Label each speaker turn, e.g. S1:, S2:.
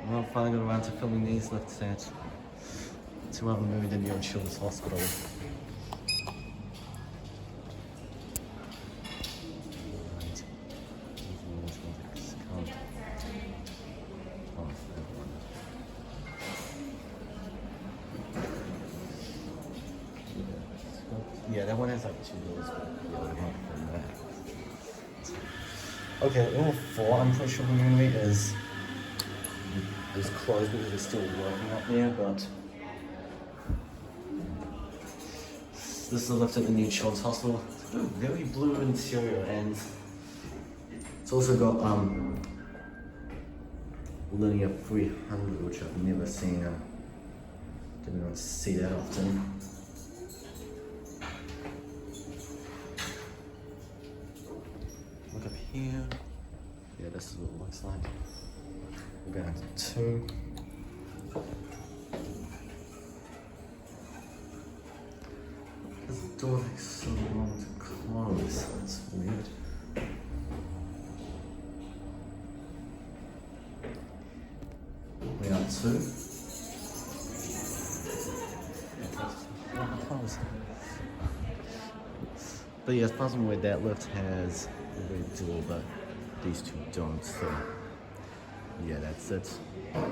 S1: Well, finally got around to filming these lifts at 200 Newtown Children's Hospital. Yeah, that one has like 2 doors, but yeah, we won't film that. Okay, all 4, I'm pretty sure the moon rate is closed because they're still working up there, but this is the lift at the New Children's Hospital. It's got a very blue interior, and it's also got Linea 300, which I've never seen. Didn't really see that often. Look up here. Yeah, this is what it looks like. We're going to 2. This door takes so long to close. That's weird. We are 2. Close. But yeah, as far as I'm aware, that lift has a red door, but these 2 don't. So yeah, that's it.